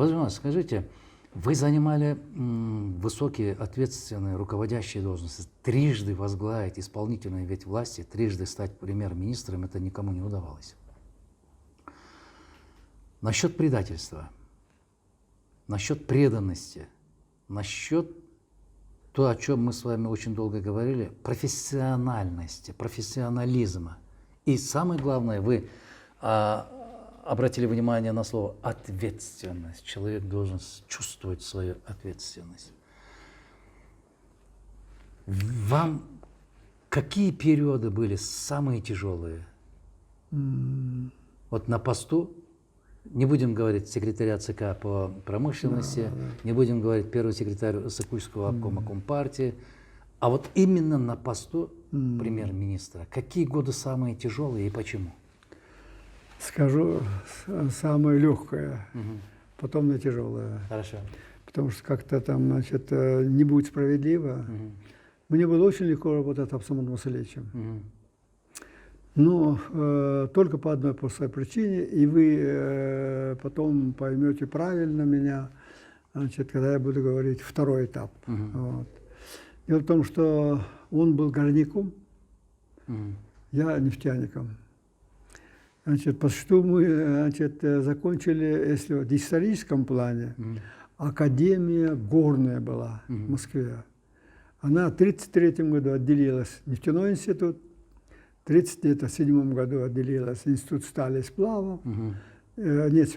Владимир Иванович, скажите, вы занимали высокие, ответственные, руководящие должности, трижды возглавить исполнительную ветвь власти, трижды стать премьер-министром, это никому не удавалось. Насчет предательства, насчет преданности, насчет то, о чем мы с вами очень долго говорили, профессиональности, профессионализма. И самое главное, вы обратили внимание на слово ответственность. Человек должен чувствовать свою ответственность. Вам какие периоды были самые тяжелые? Вот на посту, не будем говорить секретаря ЦК по промышленности, не будем говорить первый секретарь Сокульского обкома Компартии, а вот именно на посту премьер-министра. Какие годы самые тяжелые и почему? Скажу самое легкое, потом на тяжелое. Хорошо. Потому что как-то там, значит, не будет справедливо. Мне было очень легко работать с Абсамом Васильевичем. Но только по одной простой причине, и вы потом поймете правильно меня, значит, когда я буду говорить второй этап. Вот. Дело в том, что он был горняком, я нефтяником. Значит, по что мы, значит, закончили, если в историческом плане, академия горная была в Москве. Она в 1933 году отделилась нефтяной институт, в 1937 году отделилась институт стали и сплавов. Нет,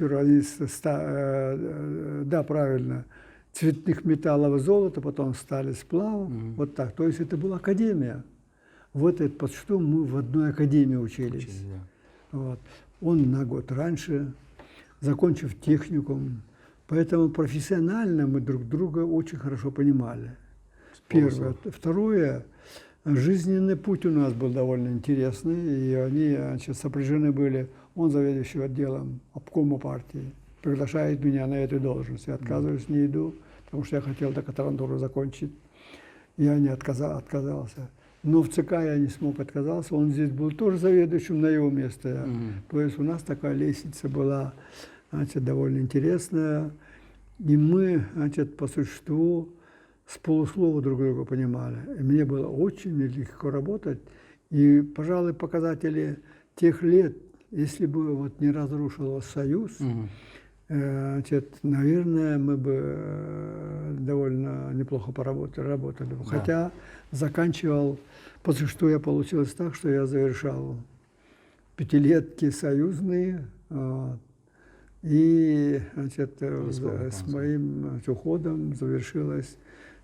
да, правильно, цветных металлов и золота, потом стали сплавов. Вот так. То есть это была академия. Вот это под что мы в одной академии учились. Вот. Он на год раньше, закончив техникум. Поэтому профессионально мы друг друга очень хорошо понимали. Первое. Второе, жизненный путь у нас был довольно интересный, и они, значит, сопряжены были. Он заведующий отделом обкома партии, приглашает меня на эту должность. Я отказываюсь, не иду, потому что я хотел докторантуру закончить. Я не отказался. Но в ЦК я не смог отказаться, он здесь был тоже заведующим на его место. То есть у нас такая лестница была, значит, довольно интересная. И мы, значит, по существу с полуслова друг друга понимали. И мне было очень легко работать. И, пожалуй, показатели тех лет, если бы вот не разрушил Союз, значит, наверное, мы бы довольно неплохо работали. Да. Хотя заканчивал, потому что я получилось так, что я завершал пятилетки союзные, и, значит, с моим уходом завершилось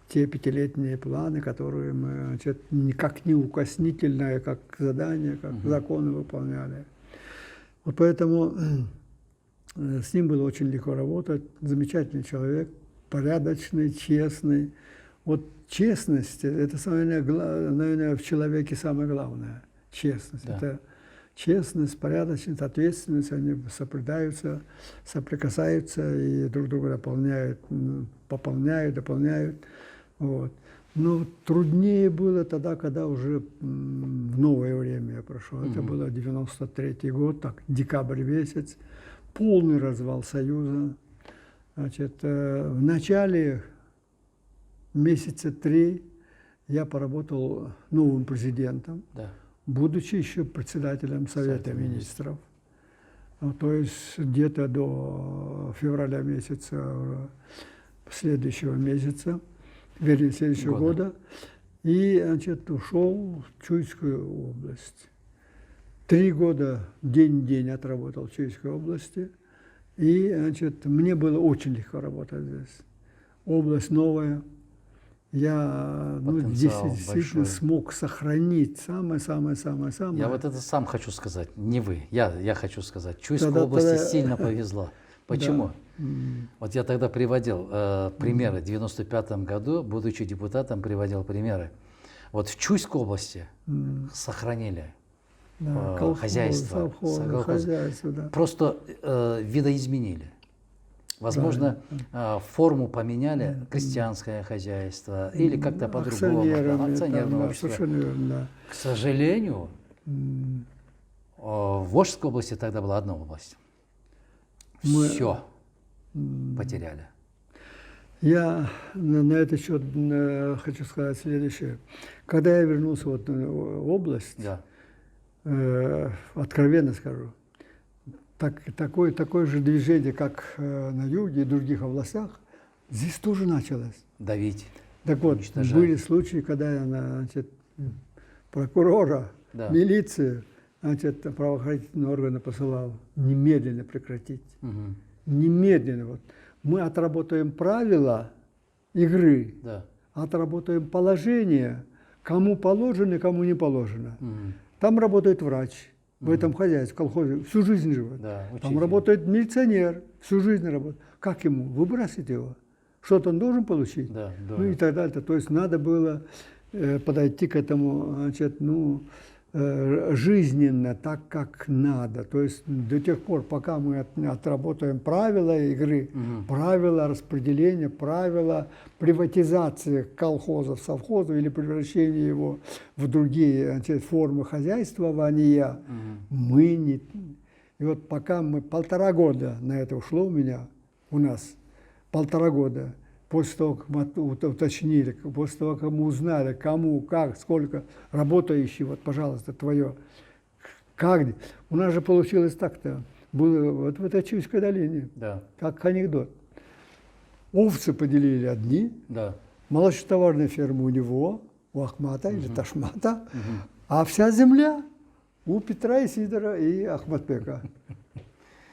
те пятилетние планы, которые мы, значит, никак неукоснительно, как задание, как законы выполняли. Вот поэтому с ним было очень легко работать. Замечательный человек, порядочный, честный. Вот честность – это, наверное, в человеке самое главное. Честность. Да. Это честность, порядочность, ответственность. Они соблюдаются, соприкасаются и друг друга дополняют. Вот. Но труднее было тогда, когда уже в новое время я прошел. Это было 93-й год, так, декабрь месяц. Полный развал Союза. Значит, в начале месяца 3 я поработал новым президентом, будучи еще председателем Совета Министров. То есть где-то до февраля месяца следующего месяца, вернее, следующего года. И, значит, ушел в Чуйскую область. 3 года день в день отработал в Чуйской области. И, значит, мне было очень легко работать здесь. Область новая. Я здесь действительно смог сохранить самое. Я вот это сам хочу сказать, не вы. Я хочу сказать, Чуйской области сильно повезло. Почему? Да. Вот я тогда приводил примеры. В 1995 году, будучи депутатом, приводил примеры. Вот в Чуйской области сохранили хозяйство. Да. Просто видоизменили. Возможно, форму поменяли, крестьянское хозяйство, или как-то по-другому, акционерное общество. К сожалению, в Волжской области тогда была одна область. Все. потеряли? Я на этот счет хочу сказать следующее. Когда я вернулся вот в область, Да. Откровенно скажу, такое же движение, как на юге и других областях, здесь тоже началось. Давить. Так вот, Уничтожать. были случаи, когда я, значит, прокурора, Да. милицию, значит, правоохранительные органы посылал немедленно прекратить. Мгм. Немедленно. Вот. Мы отработаем правила игры, Да. отработаем положение, кому положено, кому не положено. Мгм. Там работает врач в этом хозяйстве, в колхозе, всю жизнь живет. Да, Там учитель. работает милиционер, всю жизнь работает. Как ему? Выбросить его? Что-то он должен получить? Да, Ну и так далее. То есть надо было подойти к этому, значит, жизненно, так, как надо. То есть до тех пор, пока мы отработаем правила игры, правила распределения, правила приватизации колхозов, совхозов или превращения его в другие, значит, формы хозяйствования, мы не... И вот пока мы 1,5 года на это ушло у нас 1,5 года, после того, как мы уточнили, после того, как мы узнали, кому, как, сколько, работающий, вот, пожалуйста, твое, как, у нас же получилось так-то, было вот в этой Чуйской долине, Да. как анекдот. Овцы поделили одни, Да. молочнотоварная ферма у него, у Ахмата или Ташмата, а вся земля у Петра и Сидора и Ахматбека.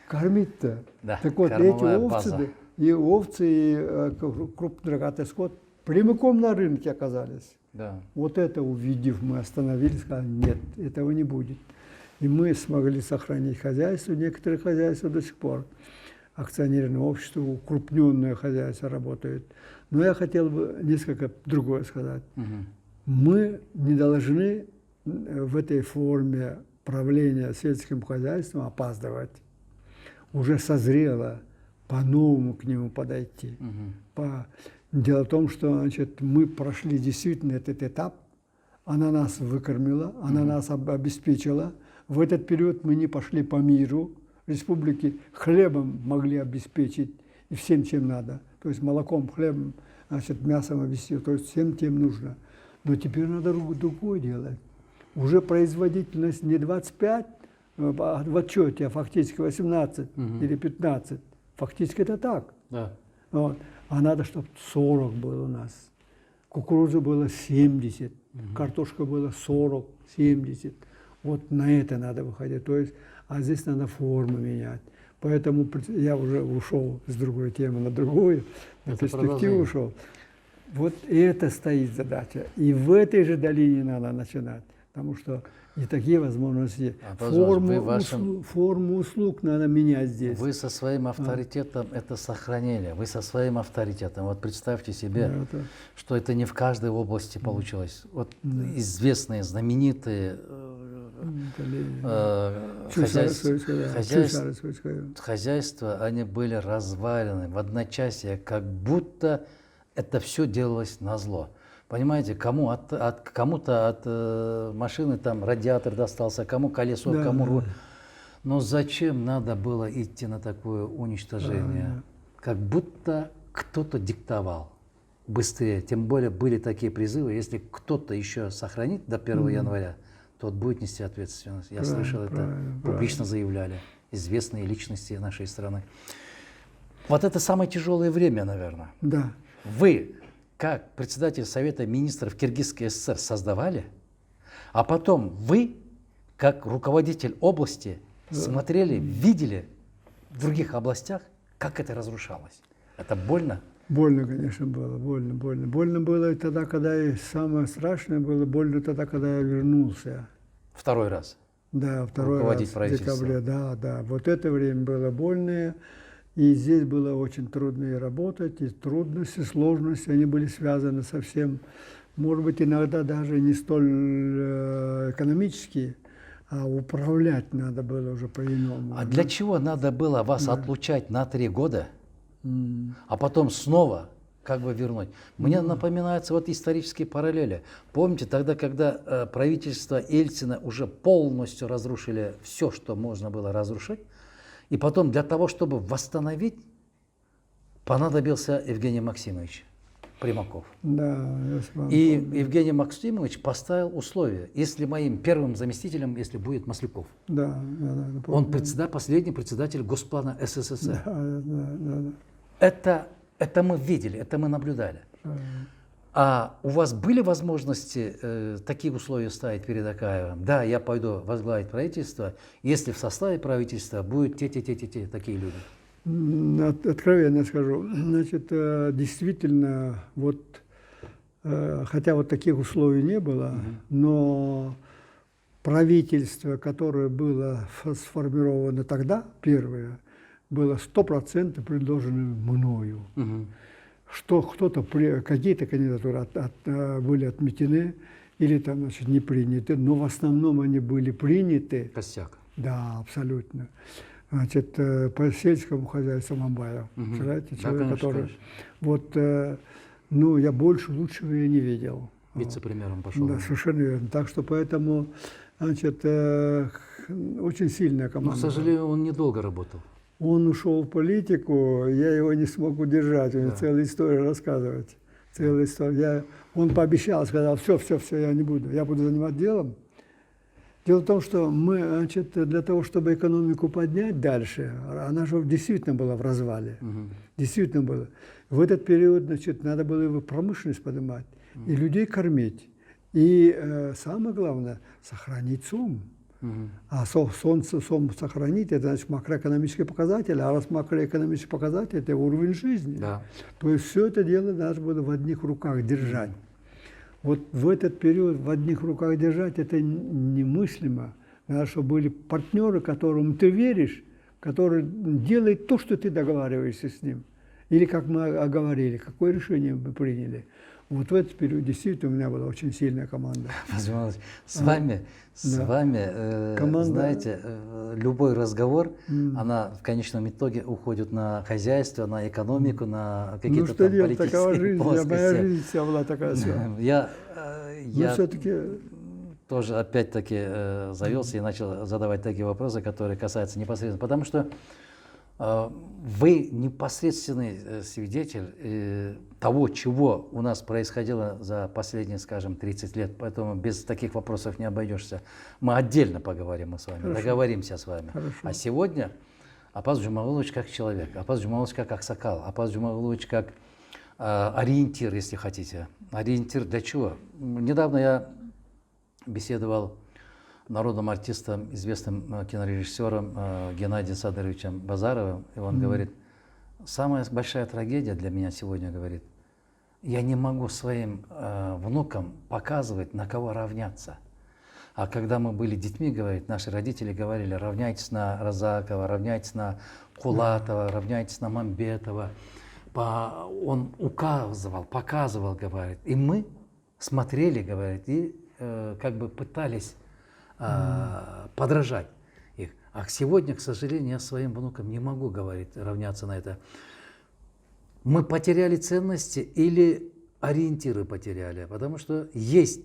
Кормить-то. Да, Так вот, эти кормовая овцы, база. и крупный рогатый скот прямиком на рынке оказались. Да. Вот это увидев, мы остановились, сказали, нет, этого не будет. И мы смогли сохранить хозяйство, некоторые хозяйства до сих пор. Акционерное общество, укрупненное хозяйство работает. Но я хотел бы несколько другое сказать. Мы не должны в этой форме правления сельским хозяйством опаздывать. Уже созрело по-новому к нему подойти. Дело в том, что, значит, мы прошли действительно этот этап, она нас выкормила, она нас обеспечила. В этот период мы не пошли по миру, республики хлебом могли обеспечить и всем, чем надо. То есть молоком, хлебом, значит, мясом обеспечить, то есть всем, тем нужно. Но теперь надо другое делать. Уже производительность не 25 в отчете, а фактически 18 или 15. Фактически это так. Да. Вот. А надо, чтобы 40 было у нас. Кукуруза было 70, картошка было 40, 70. Вот на это надо выходить. То есть, а здесь надо форму менять. Поэтому я уже ушел с другой темы на другую, на перспективу ушел. Вот это стоит задача. И в этой же долине надо начинать. Потому что и такие возможности. Форму услуг надо менять здесь. Вы со своим авторитетом это сохранили. Вы со своим авторитетом. Вот представьте себе, что это не в каждой области получилось. Вот известные, знаменитые хозяйства, они были развалены в одночасье, как будто это все делалось назло. Понимаете, кому-то от машины там радиатор достался, кому колесо, да, кому руль. Да. Но зачем надо было идти на такое уничтожение? Да. Как будто кто-то диктовал быстрее. Тем более были такие призывы, если кто-то еще сохранит до 1 января, тот будет нести ответственность. Я слышал это, публично заявляли известные личности нашей страны. Вот это самое тяжелое время, наверное. Да. Вы, как председатель Совета министров Киргизской ССР, создавали, а потом вы, как руководитель области, смотрели, видели в других областях, как это разрушалось. Это больно? Больно, конечно, было. Больно. Больно было и тогда, когда и самое страшное было, больно тогда, когда я вернулся. Второй раз? Да, второй раз в декабре. Да. Вот это время было больное. И здесь было очень трудно и работать, и трудности, сложности, они были связаны со всем, может быть, иногда даже не столь экономические, а управлять надо было уже по-иному. А для чего надо было вас отлучать на 3 года, а потом снова как бы вернуть? Мне напоминаются вот исторические параллели. Помните, тогда, когда правительство Ельцина уже полностью разрушили все, что можно было разрушить, и потом для того, чтобы восстановить, понадобился Евгений Максимович Примаков. Да, я с вами И помню. Евгений Максимович поставил условие, если моим первым заместителем, если будет Масляков. Да, помню. Он последний председатель Госплана СССР. Да. Это мы видели, это мы наблюдали. А у вас были возможности такие условия ставить перед Акаевым? Да, я пойду возглавить правительство, если в составе правительства будут те такие люди. Откровенно скажу, значит, действительно, вот, хотя вот таких условий не было, но правительство, которое было сформировано тогда, первое, было 100% предложено мною. Что кто-то, какие-то кандидатуры были отметены или там, значит, не приняты, но в основном они были приняты. Костяк. Да, абсолютно. Значит, по сельскому хозяйству Мамбаев. Представляете, человек, конечно, который... конечно. Вот, ну, я больше, лучшего я не видел. Вице-премьером пошел. Да, совершенно верно. Так что поэтому, значит, очень сильная команда. Но, к сожалению, он недолго работал. Он ушел в политику, я его не смог удержать, у него Да. целая история рассказывать. Целая история. Он пообещал, сказал, все, я не буду, я буду заниматься делом. Дело в том, что мы, значит, для того, чтобы экономику поднять дальше, она же действительно была в развале. Действительно была. В этот период, значит, надо было его промышленность поднимать, и людей кормить. И самое главное, сохранить СОМ. А СОМ сохранить, это значит макроэкономические показатели, а раз макроэкономические показатели, это уровень жизни. Да. То есть все это дело надо было в одних руках держать. Вот в этот период в одних руках держать, это немыслимо. Надо, чтобы были партнеры, которым ты веришь, которые делают то, что ты договариваешься с ним. Или как мы оговорили, какое решение мы приняли. Вот в этот период действительно у меня была очень сильная команда. С вами, Команда. знаете, любой разговор, она в конечном итоге уходит на хозяйство, на экономику, на Ну какие-то что там делать, такова политические жизнь, моя плоскости. жизнь вся была такая. Но Я все-таки тоже опять-таки завелся и начал задавать такие вопросы, которые касаются непосредственно. Потому что вы непосредственный свидетель того, чего у нас происходило за последние, скажем, 30 лет, поэтому без таких вопросов не обойдешься. Мы отдельно поговорим с вами, договоримся с вами. Хорошо. А сегодня Апаз Джумагулович как человек, Апаз Джумагулович как аксакал, Апаз Джумагулович как ориентир, если хотите. Ориентир для чего? Недавно я беседовал народным артистом, известным кинорежиссером Геннадием Садыровичем Базаровым, и он говорит, самая большая трагедия для меня сегодня, говорит, я не могу своим внукам показывать, на кого равняться. А когда мы были детьми, говорит, наши родители говорили, равняйтесь на Разакова, равняйтесь на Кулатова, равняйтесь на Мамбетова. Он указывал, показывал, говорит. И мы смотрели, говорит, и как бы пытались подражать их. А сегодня, к сожалению, я своим внукам не могу, говорить, равняться на это. Мы потеряли ценности или ориентиры потеряли? Потому что есть,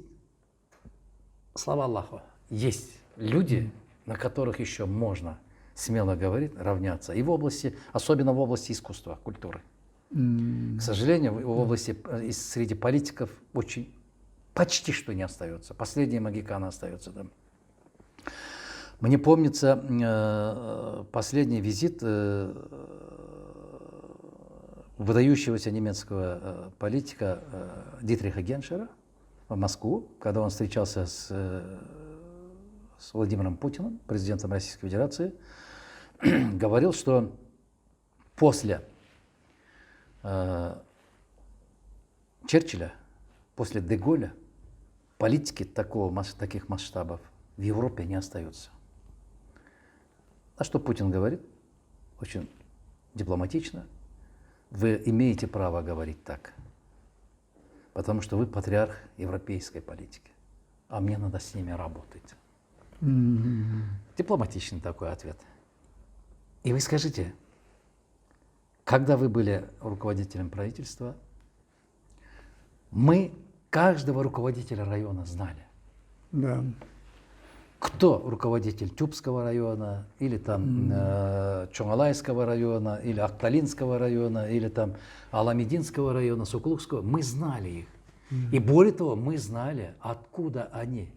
слава Аллаху, есть люди, на которых еще можно смело говорить, равняться. И в области, особенно в области искусства, культуры. К сожалению, в области, среди политиков почти что не остается. Последние могиканы остаются там. Мне помнится последний визит выдающегося немецкого политика Дитриха Геншера в Москву, когда он встречался с Владимиром Путиным, президентом Российской Федерации, говорил, что после Черчилля, после де-Голля политики таких масштабов в Европе не остается. А что Путин говорит? Очень дипломатично. Вы имеете право говорить так, потому что вы патриарх европейской политики, а мне надо с ними работать. Дипломатичный такой ответ. И вы скажите, когда вы были руководителем правительства, мы каждого руководителя района знали. Да. кто руководитель Тюбского района, или там Чоңалайского района, или Акталинского района, или там Аламединского района, Сокулукского, мы знали их. И более того, мы знали, откуда они.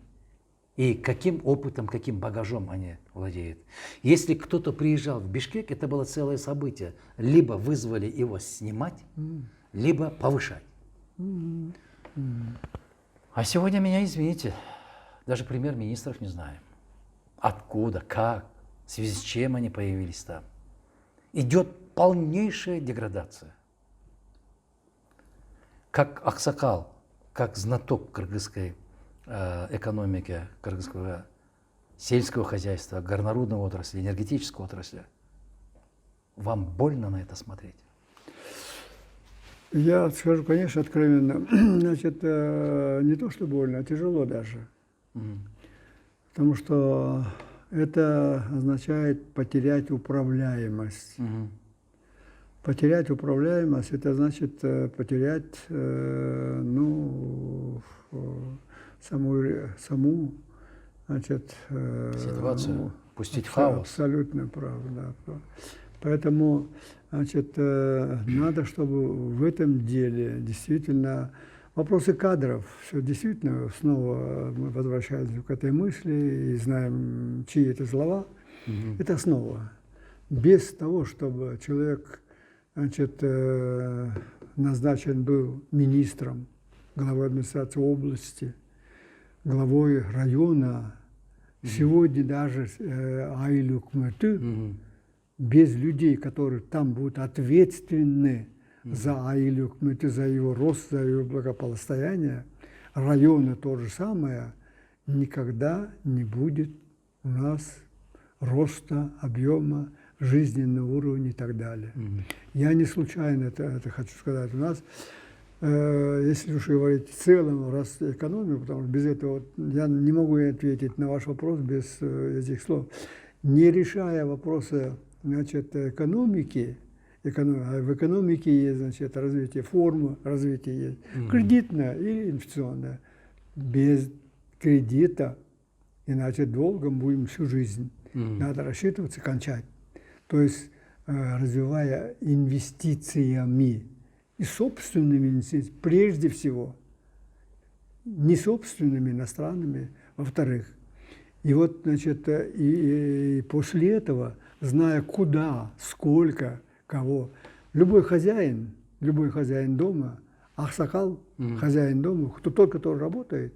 И каким опытом, каким багажом они владеют. Если кто-то приезжал в Бишкек, это было целое событие. Либо вызвали его снимать, либо повышать. А сегодня меня, извините, даже премьер-министров не знаем. Откуда, как, в связи с чем они появились там. Идет полнейшая деградация. Как аксакал, как знаток кыргызской экономики, кыргызского сельского хозяйства, горнорудной отрасли, энергетической отрасли, вам больно на это смотреть? Я скажу, конечно, откровенно, значит, не то что больно, а тяжело даже. Потому что это означает потерять управляемость. Потерять управляемость, это значит потерять, саму значит, ситуацию, пустить в хаос. Абсолютно правда. Да. Поэтому, значит, надо, чтобы в этом деле действительно вопросы кадров, все действительно снова мы возвращаемся к этой мысли и знаем, чьи это слова. Это основа. Без того, чтобы человек, значит, назначен был министром, главой администрации области, главой района, сегодня даже Айлы Үкмөтү, без людей, которые там будут ответственны за Айлы Үкмөтү, за его рост, за его благосостояние, района то же самое, никогда не будет у нас роста, объема, жизненного уровня и так далее. Я не случайно это хочу сказать. У нас, если уж говорить в целом, раз экономику, потому что без этого я не могу ответить на ваш вопрос без этих слов. Не решая вопросы, значит, экономики, а в экономике есть, значит, развитие формы, развитие есть кредитное или инвестиционное. Без кредита, иначе долгом будем всю жизнь. Надо рассчитываться, кончать. То есть развивая инвестициями и собственными инвестициями, прежде всего, не собственными, иностранными, во-вторых. И вот, значит, и после этого, зная куда, сколько, кого, любой хозяин дома, аксакал, хозяин дома, тот, который работает,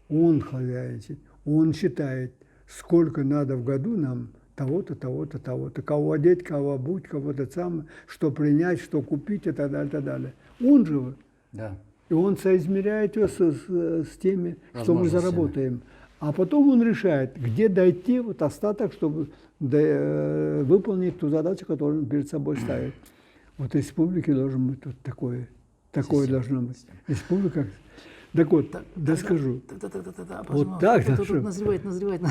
он хозяйничает, он считает, сколько надо в году нам того-то, того-то, того-то, кого одеть, кого обуть, кого-то самое, что принять, что купить и так далее, и так далее. Он же, да. И он соизмеряет ее с теми, что мы заработаем. А потом он решает, где дойти, вот остаток, чтобы выполнить ту задачу, которую он перед собой ставит. Вот республики должен быть вот такое должно быть. Республика. Так вот, скажу. Вот так, тут назревает.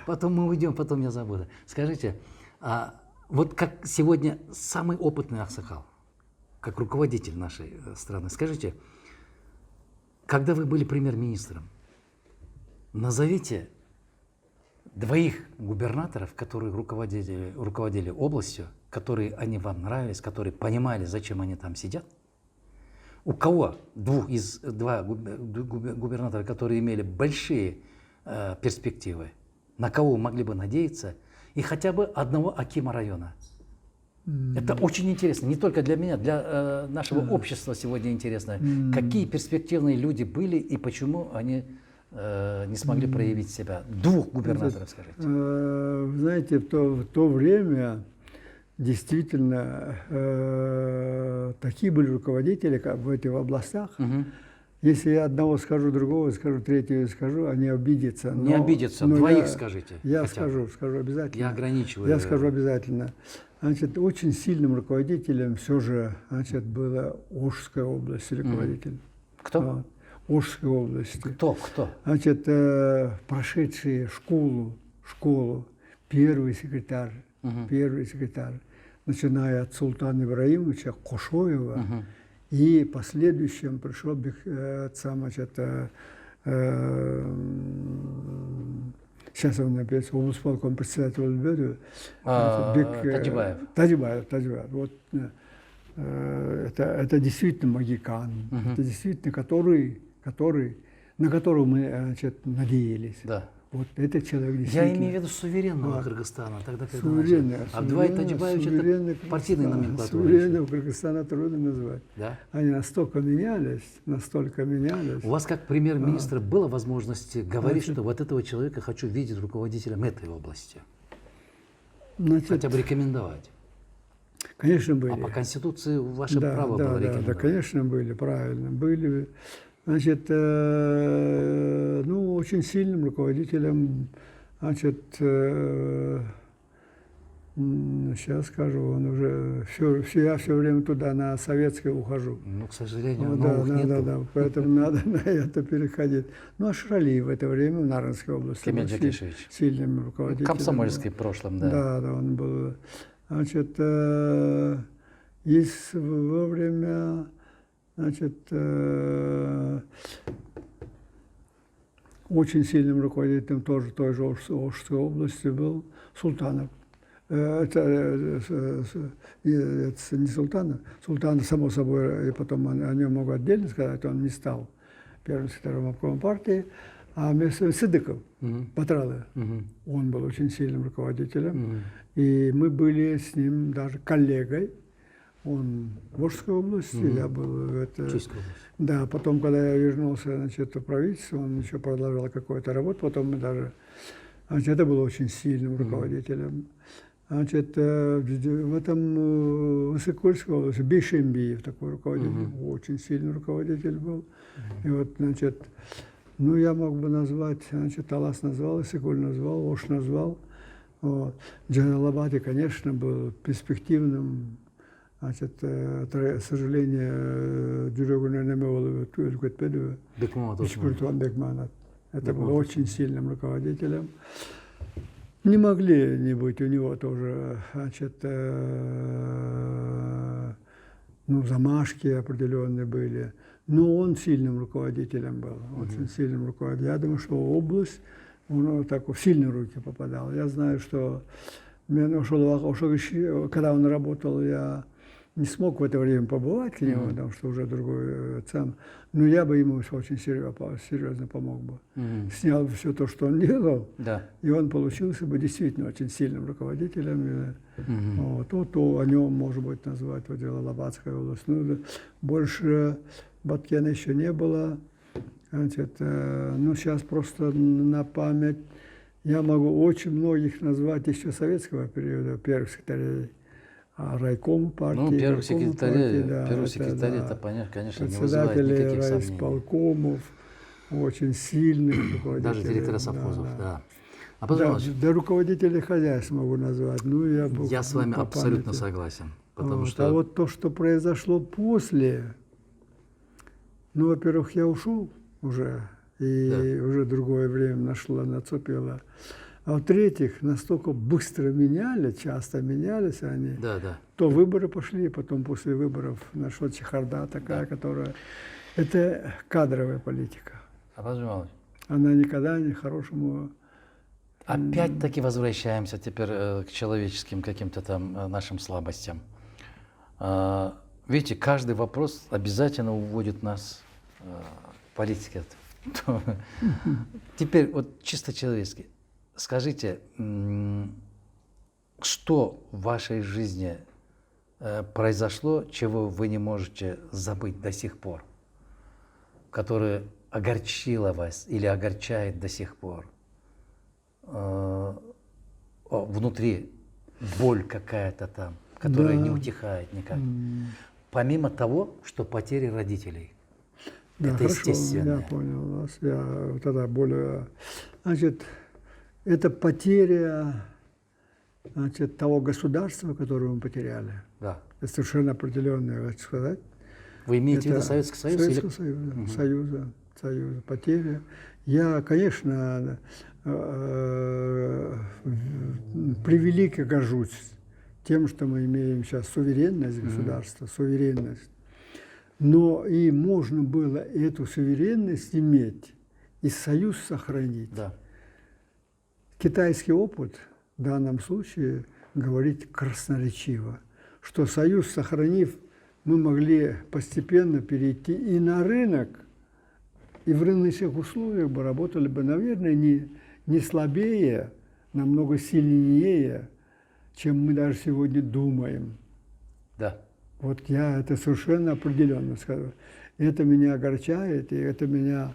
Потом мы уйдем, потом я забуду. Скажите, вот как сегодня самый опытный аксакал, как руководитель нашей страны, скажите, когда вы были премьер-министром, назовите двоих губернаторов, которые руководили областью, которые они вам нравились, которые понимали, зачем они там сидят. У кого два губернатора, которые имели большие перспективы, на кого вы могли бы надеяться, и хотя бы одного акима района? Это очень интересно, не только для меня, для нашего общества сегодня интересно. Какие перспективные люди были и почему они не смогли проявить себя? Двух губернаторов, скажите. Знаете, в то время действительно такие были руководители в этих областях. Если я одного скажу, другого скажу, третьего скажу, они обидятся. Не обидятся, двоих скажите. Я скажу обязательно. Я ограничиваю. Я скажу обязательно. Значит, очень сильным руководителем все же, значит, была Ошская область, руководитель. Кто? Ошской области. Кто? Значит, прошедшие школу, первый секретарь, начиная от Султана Ибраимовича Кошоева, и в последующем пришел сейчас он опять облсполком председатель Беду. Таджибаев. Таджибаев. Вот, это действительно магикан, это действительно на которого мы, значит, надеялись. Да. Вот этот человек действительно. Я имею в виду суверенного Кыргызстана, тогда когда Суверенный. Абдулай Таджибаевич это партийный номенклатура. Суверенного Кыргызстана трудно назвать. Да? Они настолько менялись. У вас как премьер-министра была возможность говорить, что вот этого человека хочу видеть руководителем этой области? Значит, Хотя бы рекомендовать. Конечно, были. А по Конституции ваше право было рекомендовать? Да, конечно, были, правильно. Были. Значит, ну, очень сильным руководителем, значит, сейчас скажу, он уже, я все время туда на советское ухожу. Ну, к сожалению, да, поэтому надо на это переходить. Ну, а Шрали в это время в Нарынской области Кемель был Джакишевич. сильным руководителем. Комсомольский в прошлом, да. Да, он был. Значит, есть во время, значит, очень сильным руководителем тоже той же Ошской области был Султанов. Это не Султанов. Султанов, само собой, и потом о нем могу отдельно сказать, он не стал первым секретарем обкома партии, а вместо Сыдыков, Батралы, он был очень сильным руководителем. И мы были с ним даже коллегой. Он в Ошской области, я был в это. Да, потом, когда я вернулся, значит, в правительство, он еще продолжал какую-то работу, потом мы даже, значит, это был очень сильным руководителем. Значит, в этом Высокольской области Бейшембиев такой руководитель, очень сильный руководитель был. И вот, значит, ну, я мог бы назвать, значит, Талас назвал, Исыкуль назвал, Ош назвал. Вот. Джалалабаде, конечно, был перспективным. Значит, к сожалению, Дюрегуна Немеолова Тюлькутпеду, Ишкуртуан Бекманат. Это был очень сильным руководителем. Не могли не быть у него тоже, значит, ну, замашки определенные были. Но он сильным руководителем был, очень сильным руководителем. Я думаю, что область, он так в сильные руки попадал. Я знаю, что когда он работал, я не смог в это время побывать к нему, потому что уже другой сам. Но я бы ему очень серьезно помог бы. Снял бы все то, что он делал, и он получился бы действительно очень сильным руководителем. Вот, то о нем, может быть, назвать вот Джалалабадская область. Ну, больше Баткена еще не было. Значит, ну, сейчас просто на память я могу очень многих назвать еще советского периода, первых секретарей райкома партии. Ну, первый секретарь, это понятно, конечно, не вызывает никаких сомнений. Райисполкомов, очень сильных руководителей. Даже директора совхозов, да. А да, руководителей хозяйств могу назвать. Ну, я с вами абсолютно согласен. Потому что... А вот то, что произошло после, ну, во-первых, я ушел уже, и уже другое время нацепило. А во-третьих, настолько быстро часто менялись они. То выборы пошли, потом после выборов нашла чехарда такая, которая... Это кадровая политика. Она никогда не хорошему... Опять-таки возвращаемся теперь к человеческим каким-то там нашим слабостям. Видите, каждый вопрос обязательно уводит нас в политике. Теперь вот чисто человечески. Скажите, что в вашей жизни произошло, чего вы не можете забыть до сих пор, которое огорчило вас или огорчает до сих пор? Внутри боль какая-то там, которая не утихает никак. Помимо того, что потери родителей. Да, это хорошо, естественно. Я понял вас. Я тогда более... Значит, это потеря, значит, того государства, которое мы потеряли. Да. Это совершенно определенное, так сказать. Вы имеете в виду Советский Союз? Советского Союза, Союза, потеря. Я, конечно, превелико горжусь тем, что мы имеем сейчас суверенность государства, суверенность. Но и можно было эту суверенность иметь и союз сохранить. Да. китайский опыт в данном случае говорит красноречиво, что союз сохранив, мы могли постепенно перейти и на рынок, и в рыночных условиях бы работали бы, наверное, не слабее, намного сильнее, чем мы даже сегодня думаем. Да. Вот я это совершенно определенно скажу. Это меня огорчает, и это меня,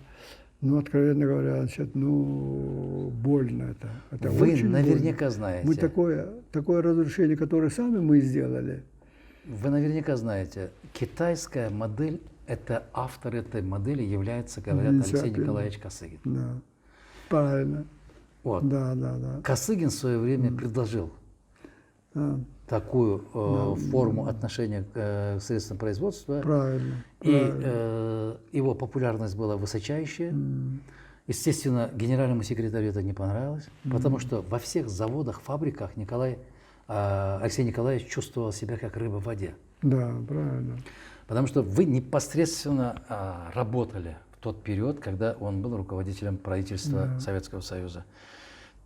ну, откровенно говоря, значит, ну, больно это. Это Вы очень наверняка больно. знаете. Мы такое разрушение, которое сами мы сделали. Вы наверняка знаете, китайская модель, это автор этой модели является, говорят, Алексей Николаевич Косыгин. Да, правильно. Вот. Да. Косыгин в свое время предложил такую форму отношения к средствам производства. Правильно. И его популярность была высочайшая. Естественно, генеральному секретарю это не понравилось, потому что во всех заводах, фабриках Алексей Николаевич чувствовал себя как рыба в воде. Да, правильно. Потому что вы непосредственно работали в тот период, когда он был руководителем правительства Советского Союза.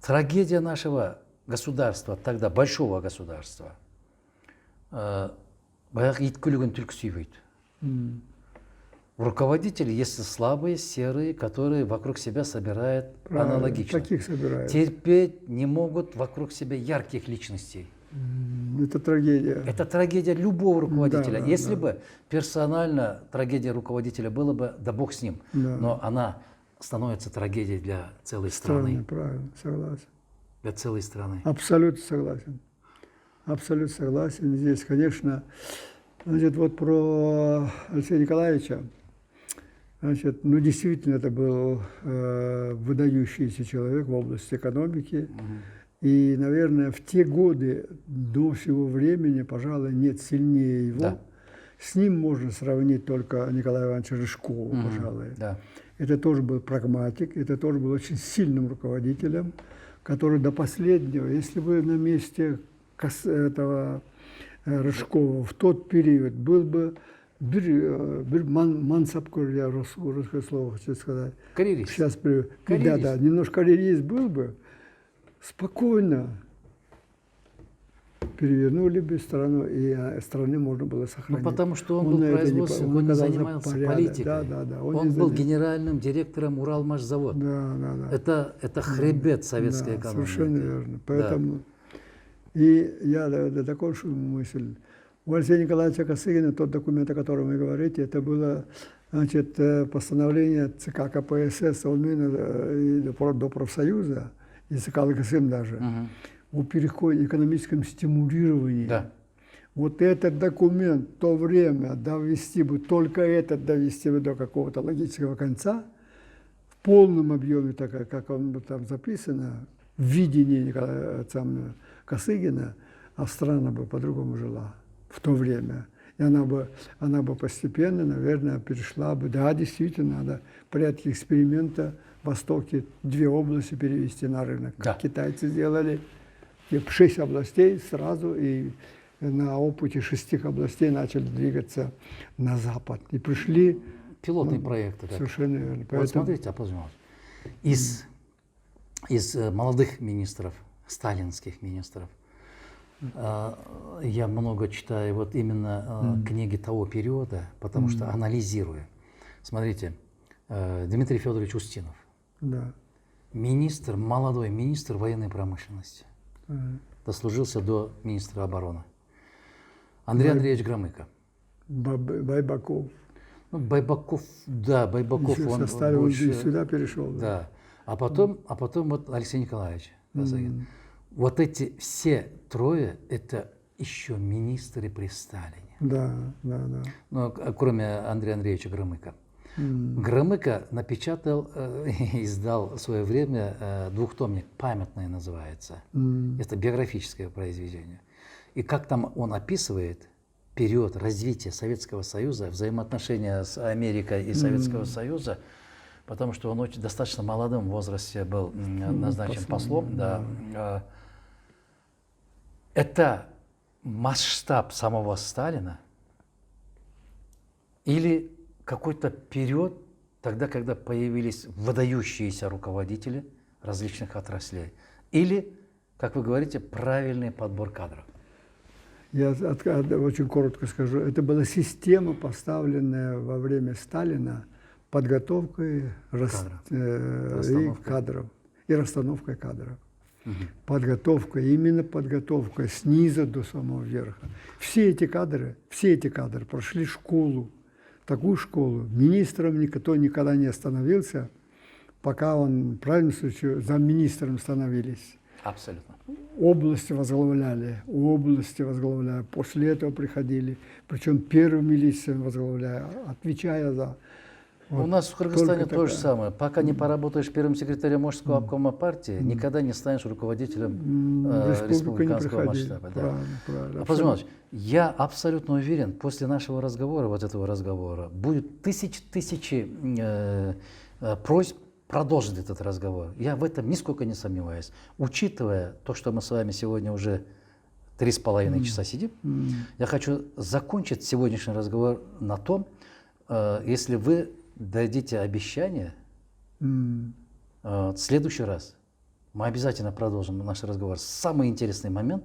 Трагедия нашего государства, тогда большого государства, баяғы ит күлігін түлкі сүйбейді. Руководители, если слабые, серые, которые вокруг себя собирают аналогично. Таких собирают. Терпеть не могут вокруг себя ярких личностей. Это трагедия. Это трагедия любого руководителя. Да, Если бы персонально трагедия руководителя была бы, да бог с ним, но она становится трагедией для целой страны. Правильно, согласен. Для целой страны. Абсолютно согласен. Абсолютно согласен. Здесь, конечно, значит, вот про Алексея Николаевича, значит, ну, действительно, это был выдающийся человек в области экономики. И, наверное, в те годы до всего времени, пожалуй, нет сильнее его. Да. С ним можно сравнить только Николая Ивановича Рыжкова, пожалуй. Да. Это тоже был прагматик, это тоже был очень сильным руководителем, который до последнего, если бы на месте этого Рыжкова в тот период был бы мансапкор, я русское слово хочу сказать. Карьерист. Сейчас, Карьерист. Да, немножко карьерист был бы, спокойно перевернули бы страну, и страны можно было сохранить. Ну, потому что он был производственным, он не занимался политикой. Да. Он был генеральным директором Уралмашзавод. Да. Это хребет советской экономики. Совершенно верно. Поэтому и я докончу мысль. У Алексея Николаевича Косыгина тот документ, о котором вы говорите, это было, значит, постановление ЦК КПСС до профсоюза, и ЦК ЛКСМ даже, о переходе экономическом стимулировании. Да. Вот этот документ в то время довести бы, только этот довести бы до какого-то логического конца, в полном объеме, так как он там записано, в видении Николая Косыгина, а страна бы по-другому жила в то время. И она бы постепенно, наверное, перешла бы. Да, действительно, надо в порядке эксперимента в Востоке 2 области перевести на рынок. Да. Китайцы сделали 6 областей сразу, и на опыте 6 областей начали двигаться на запад. И пришли... Пилотные проекты. Так. Совершенно верно. Вот смотрите, пожалуйста. Из молодых министров, сталинских министров, я много читаю вот именно книги того периода, потому что анализируя. Смотрите, Дмитрий Федорович Устинов, молодой министр военной промышленности, дослужился до министра обороны. Андрей Андреевич Громыко. Байбаков. Ну, Байбаков, он больше... сюда перешел. Да. А потом вот Алексей Николаевич Косыгин. Вот эти все трое, это еще министры при Сталине. Да. Ну, кроме Андрея Андреевича Громыка. Громыко напечатал, издал в свое время 2-томник, «Памятное» называется. Это биографическое произведение. И как там он описывает период развития Советского Союза, взаимоотношения с Америкой и Советского Союза, потому что он достаточно молодом возрасте был назначен послом. Да. Это масштаб самого Сталина или какой-то период, тогда, когда появились выдающиеся руководители различных отраслей. Или, как вы говорите, правильный подбор кадров? Я очень коротко скажу. Это была система, поставленная во время Сталина подготовкой кадров и расстановкой кадров. Подготовка, именно подготовка снизу до самого верха. Все эти кадры прошли школу, такую школу. Министром никто никогда не становился, пока он, в правильном случае, замминистром становились. Абсолютно. Области возглавляли, после этого приходили, причем первыми лицами возглавляя, отвечая за... У нас в Кыргызстане то же самое. Пока не поработаешь первым секретарем Мужского обкома партии, никогда не станешь руководителем республиканского масштаба. Да. Правильно. Я абсолютно уверен, после нашего разговора, вот этого разговора, будет тысячи просьб продолжить этот разговор. Я в этом нисколько не сомневаюсь. Учитывая то, что мы с вами сегодня уже 3,5 часа сидим, я хочу закончить сегодняшний разговор на том, если вы дадите обещание, в следующий раз мы обязательно продолжим наш разговор. Самый интересный момент.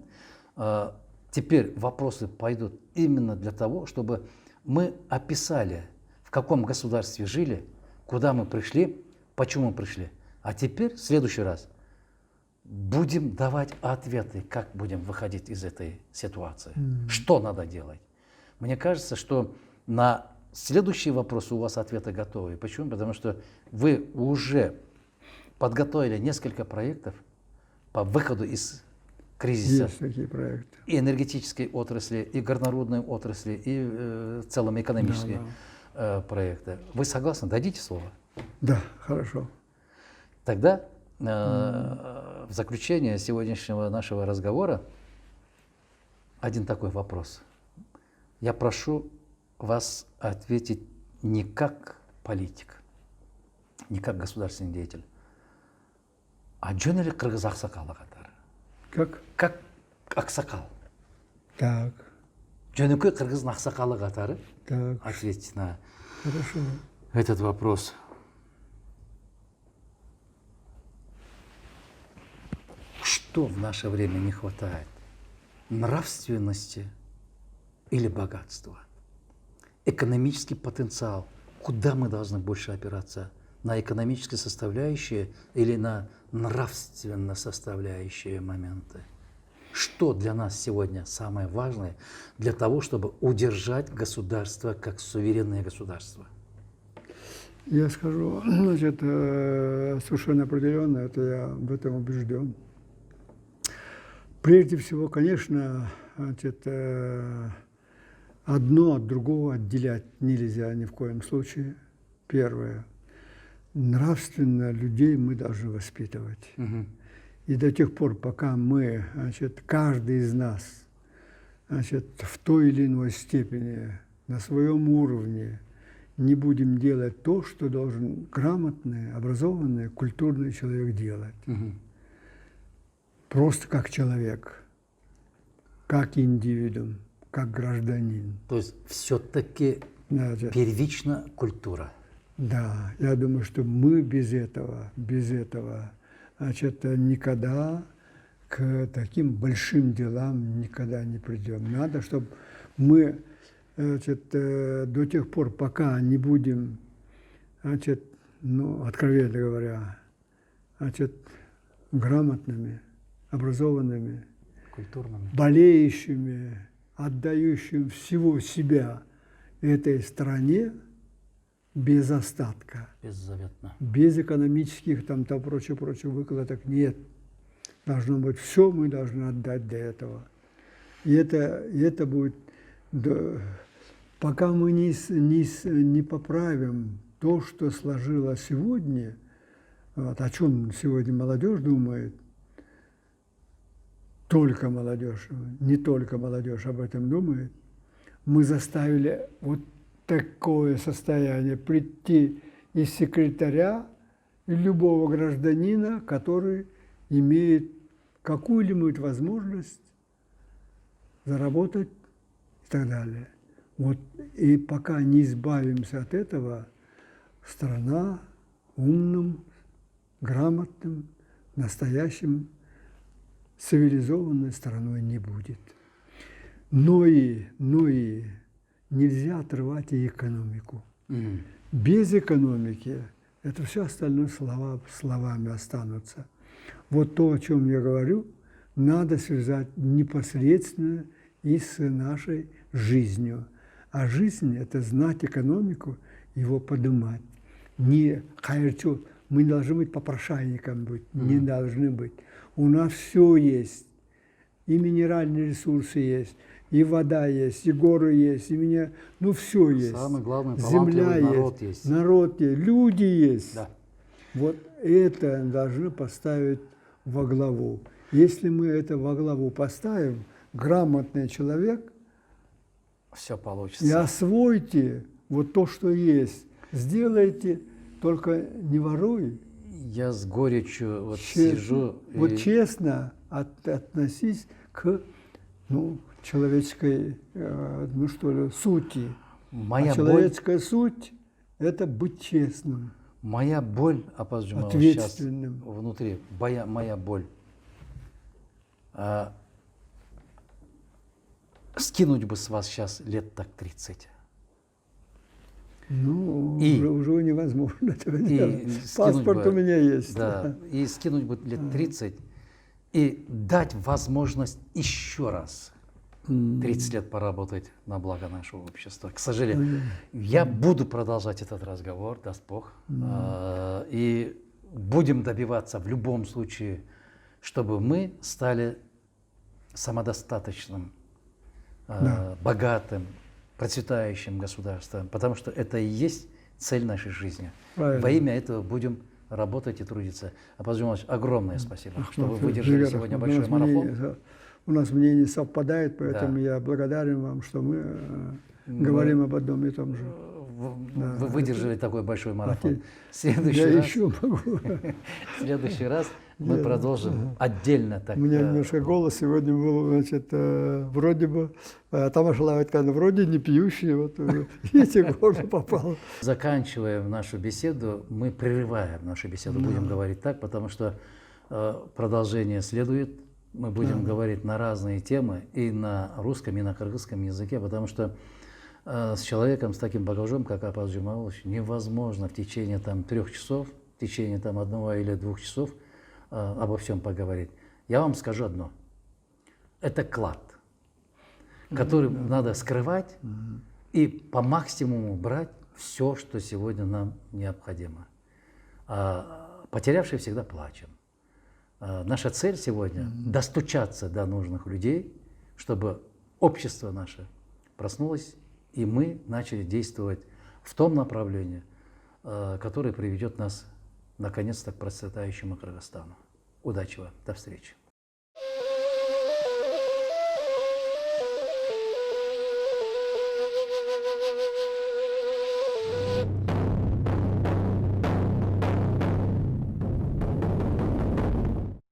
Теперь вопросы пойдут именно для того, чтобы мы описали, в каком государстве жили, куда мы пришли, почему мы пришли. А теперь, в следующий раз, будем давать ответы, как будем выходить из этой ситуации, что надо делать. Мне кажется, что на следующие вопросы у вас ответы готовы. Почему? Потому что вы уже подготовили несколько проектов по выходу из кризиса. Есть такие проекты. И энергетической отрасли, и горнорудной отрасли, и в целом экономические проекты. Вы согласны? Дадите слово? Да, хорошо. Тогда в заключение сегодняшнего нашего разговора один такой вопрос. Я прошу вас ответить не как политик, не как государственный деятель, а жөнелі кыргыз аксакалы катары. Как? Как аксакал. Так. Жөнөкөй кыргыздын аксакалы катары Так. ответить на Хорошо. этот вопрос. Что в наше время не хватает? Нравственности или богатства? Экономический потенциал. Куда мы должны больше опираться? На экономические составляющие или на нравственно составляющие моменты? Что для нас сегодня самое важное для того, чтобы удержать государство как суверенное государство? Я скажу, значит, совершенно определенно, это я в этом убежден. Прежде всего, конечно, значит, одно от другого отделять нельзя ни в коем случае. Первое. Нравственно людей мы должны воспитывать. И до тех пор, пока мы, значит, каждый из нас, значит, в той или иной степени, на своем уровне, не будем делать то, что должен грамотный, образованный, культурный человек делать. Просто как человек, как индивидуум, как гражданин. То есть все-таки первична культура. Да, я думаю, что мы без этого, значит, никогда к таким большим делам никогда не придем. Надо, чтобы мы, значит, до тех пор, пока не будем, значит, ну, откровенно говоря, значит, грамотными, образованными, культурными, болеющими, отдающими всего себя этой стране без остатка. Беззаветно. Без экономических там прочее выкладок нет. Должно быть все, мы должны отдать для этого. И это будет, пока мы не поправим то, что сложилось сегодня, вот, о чем сегодня молодежь думает, только молодежь, не только молодежь об этом думает, мы заставили вот такое состояние прийти из секретаря и любого гражданина, который имеет какую-либо возможность заработать и так далее. Вот, и пока не избавимся от этого, страна умным, грамотным, настоящим цивилизованной страной не будет. Но и нельзя отрывать и экономику. Без экономики это все остальное словами останутся. Вот то, о чем я говорю, надо связать непосредственно и с нашей жизнью. А жизнь – это знать экономику, его поднимать. Не хайрчу, мы не должны быть попрошайниками быть, не должны быть. У нас все есть. И минеральные ресурсы есть, и вода есть, и горы есть, и ну все есть. Самое главное, земля есть, народ есть, люди есть. Да. Вот это должны поставить во главу. Если мы это во главу поставим, грамотный человек, все получится. И освойте вот то, что есть. Сделайте, только не воруй. Я с горечью вот сижу. Вот честно относись к человеческой, сути. Моя суть – это быть честным. Моя боль, Апаз Джумалович, ответственным. Сейчас внутри, моя боль. Скинуть бы с вас сейчас лет так 30. Уже невозможно этого делать. Паспорт у меня есть. Да, и скинуть бы лет 30, и дать возможность еще раз 30 лет поработать на благо нашего общества. К сожалению, я буду продолжать этот разговор, даст Бог, и будем добиваться в любом случае, чтобы мы стали самодостаточным, богатым, процветающим государством, потому что это и есть цель нашей жизни. Правильно. Во имя этого будем работать и трудиться. Апаз Джумалович, огромное спасибо, что вы выдержали сегодня большой марафон. У нас мнение совпадает, поэтому я благодарен вам, что мы говорим об одном и том же. Вы выдержали такой большой марафон. В следующий раз мы продолжим отдельно. У меня немножко голос сегодня был, значит, вроде бы, Тамашалай Айткан, вроде не пьющий, вот видите, горло попало. Заканчивая нашу беседу, мы прерываем нашу беседу, будем говорить так, потому что продолжение следует. Мы будем говорить на разные темы и на русском, и на кыргызском языке, потому что с человеком, с таким багажом, как Апаз Джумалович, невозможно в течение 3 часов, в течение 1 или 2 часов обо всем поговорить. Я вам скажу одно. Это клад, который надо скрывать и по максимуму брать все, что сегодня нам необходимо. Потерявший всегда плачем. Наша цель сегодня – достучаться до нужных людей, чтобы общество наше проснулось, и мы начали действовать в том направлении, которое приведет нас наконец-то к процветающему Кыргызстану. Удачи вам, до встречи.